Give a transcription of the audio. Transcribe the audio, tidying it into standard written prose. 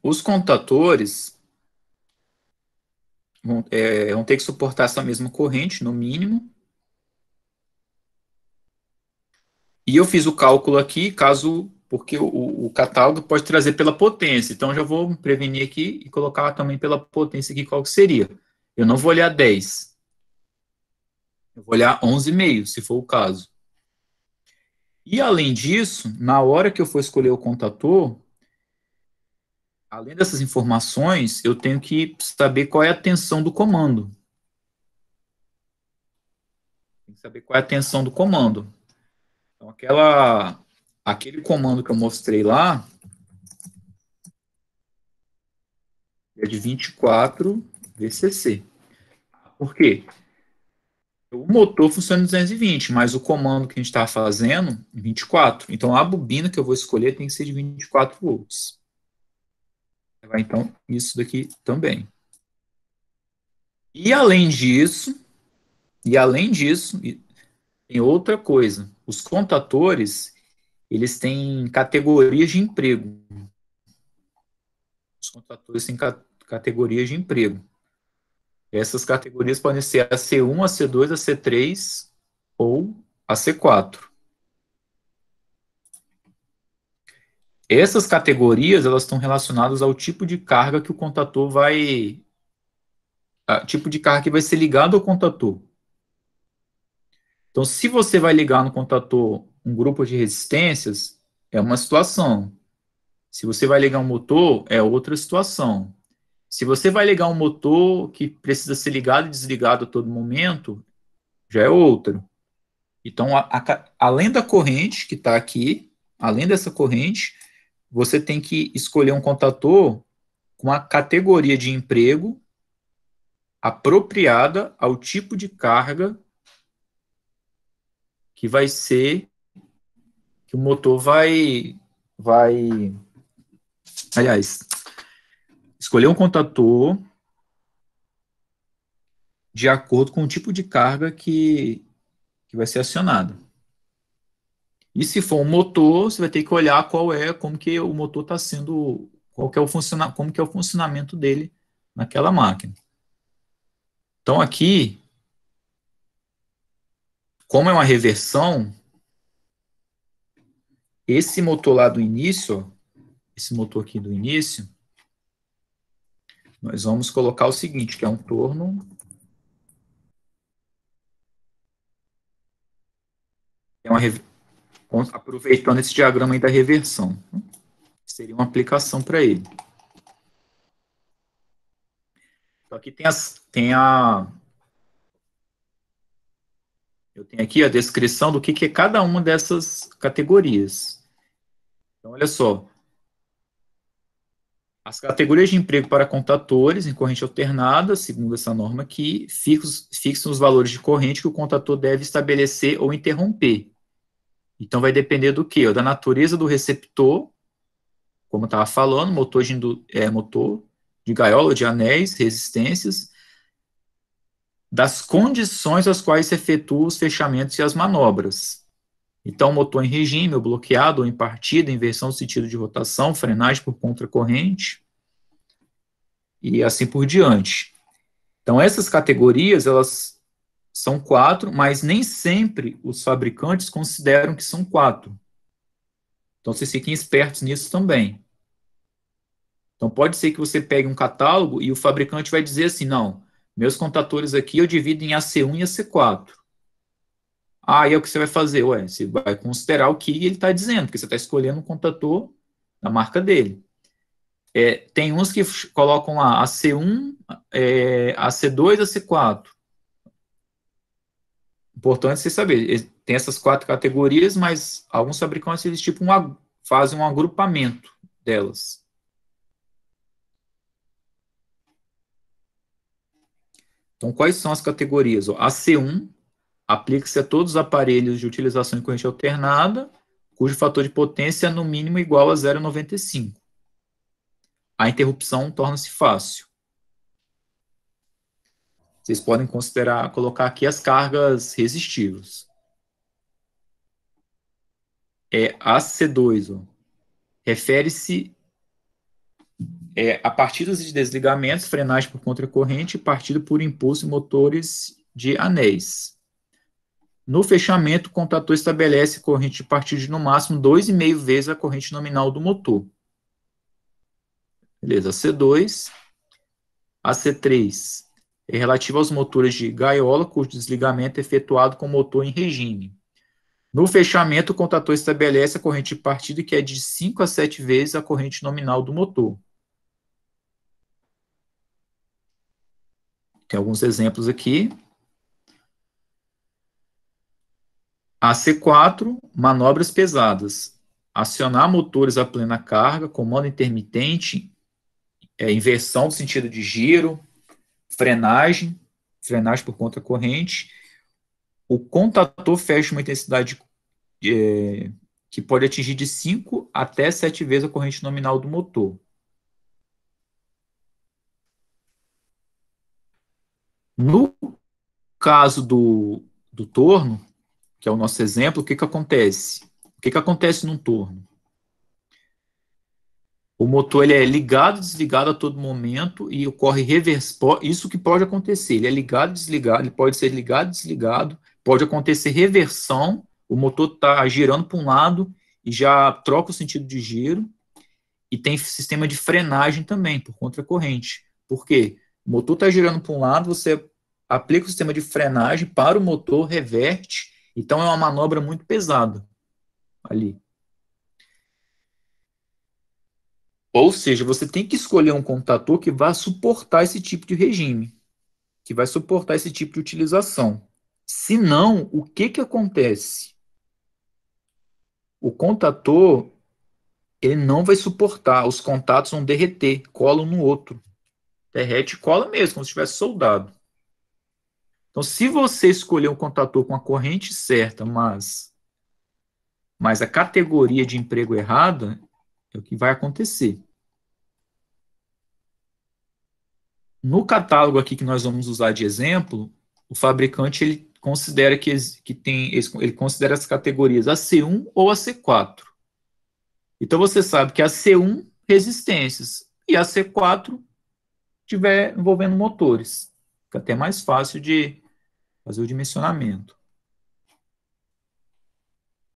Os contadores vão ter que suportar essa mesma corrente, no mínimo. E eu fiz o cálculo aqui, caso, porque o catálogo pode trazer pela potência. Então, já vou me prevenir aqui e colocar também pela potência aqui qual que seria. Eu não vou olhar 10, eu vou olhar 11,5, se for o caso. E, além disso, na hora que eu for escolher o contator, além dessas informações, eu tenho que saber qual é a tensão do comando. Tem que saber qual é a tensão do comando. Então, aquele comando que eu mostrei lá é de 24 VCC. Por quê? O motor funciona em 220, mas o comando que a gente está fazendo, 24. Então, a bobina que eu vou escolher tem que ser de 24 volts. Então, isso daqui também. E além disso, tem outra coisa. Os contatores, eles têm categorias de emprego. Os contatores têm categorias de emprego. Essas categorias podem ser a C1, a C2, a C3 ou a C4. Essas categorias, elas estão relacionadas ao tipo de carga que o contator vai, tipo de carga que vai ser ligado ao contator. Então, se você vai ligar no contator um grupo de resistências, é uma situação. Se você vai ligar um motor, é outra situação. Se você vai ligar um motor que precisa ser ligado e desligado a todo momento, já é outra. Então, além da corrente que está aqui, além dessa corrente, você tem que escolher um contator com a categoria de emprego apropriada ao tipo de carga que vai ser, que o motor vai, aliás, escolher um contator de acordo com o tipo de carga que vai ser acionada. E se for um motor, você vai ter que olhar como que o motor está sendo, qual que é como que é o funcionamento dele naquela máquina. Então aqui, como é uma reversão, esse motor lá do início, esse motor aqui do início, nós vamos colocar o seguinte, que é um torno, é uma, aproveitando esse diagrama aí da reversão, seria uma aplicação para ele. Então aqui eu tenho aqui a descrição do que é cada uma dessas categorias. Então, olha só, as categorias de emprego para contatores em corrente alternada, segundo essa norma aqui, fixam os valores de corrente que o contator deve estabelecer ou interromper. Então, vai depender do quê? Da natureza do receptor, como eu estava falando, motor de gaiola, de anéis, resistências, das condições às quais se efetuam os fechamentos e as manobras. Então, motor em regime, ou bloqueado, ou em partida, inversão do sentido de rotação, frenagem por contracorrente, e assim por diante. Então, essas categorias, elas são 4, mas nem sempre os fabricantes consideram que são 4. Então, vocês fiquem espertos nisso também. Então, pode ser que você pegue um catálogo e o fabricante vai dizer assim, não, meus contatores aqui eu divido em AC1 e AC4. Aí é o que você vai fazer? Ué, você vai considerar o que ele está dizendo, porque você está escolhendo um contator da marca dele. Tem uns que colocam lá AC1, AC2, AC4. Importante você saber, tem essas 4 categorias, mas alguns fabricantes eles tipo fazem um agrupamento delas. Então, quais são as categorias? A C1 aplica-se a todos os aparelhos de utilização em corrente alternada, cujo fator de potência é no mínimo igual a 0,95. A interrupção torna-se fácil. Vocês podem colocar aqui as cargas resistivas. A C2, refere-se a partidas de desligamentos, frenagem por contracorrente e partida por impulso e motores de anéis. No fechamento, o contator estabelece corrente de partida de no máximo 2,5 vezes a corrente nominal do motor. Beleza, C2. A C3 é relativa aos motores de gaiola, cujo desligamento é efetuado com o motor em regime. No fechamento, o contator estabelece a corrente de partida, que é de 5 a 7 vezes a corrente nominal do motor. Tem alguns exemplos aqui. A C4, manobras pesadas. Acionar motores a plena carga, comando intermitente, inversão do sentido de giro, frenagem por contracorrente. O contator fecha uma intensidade que pode atingir de 5 até 7 vezes a corrente nominal do motor. No caso do torno, que é o nosso exemplo, o que acontece? O que acontece num torno? O motor ele é ligado e desligado a todo momento e ocorre reversão. Isso que pode acontecer. Ele é ligado e desligado, ele pode ser ligado e desligado, pode acontecer reversão, o motor está girando para um lado e já troca o sentido de giro, e tem sistema de frenagem também, por contracorrente. Por quê? O motor está girando para um lado, você aplica o sistema de frenagem para o motor, reverte, então é uma manobra muito pesada ali. Ou seja, você tem que escolher um contator que vai suportar esse tipo de regime, que vai suportar esse tipo de utilização. Se não, o que acontece? O contator, ele não vai suportar, os contatos vão derreter, colam no outro. Derrete e cola mesmo, como se tivesse soldado. Então, se você escolher um contator com a corrente certa, mas a categoria de emprego errada, é o que vai acontecer. No catálogo aqui que nós vamos usar de exemplo, o fabricante ele considera ele considera as categorias a C1 ou a C4. Então você sabe que a C1 resistências e a C4 tiver envolvendo motores. Fica até mais fácil de fazer o dimensionamento.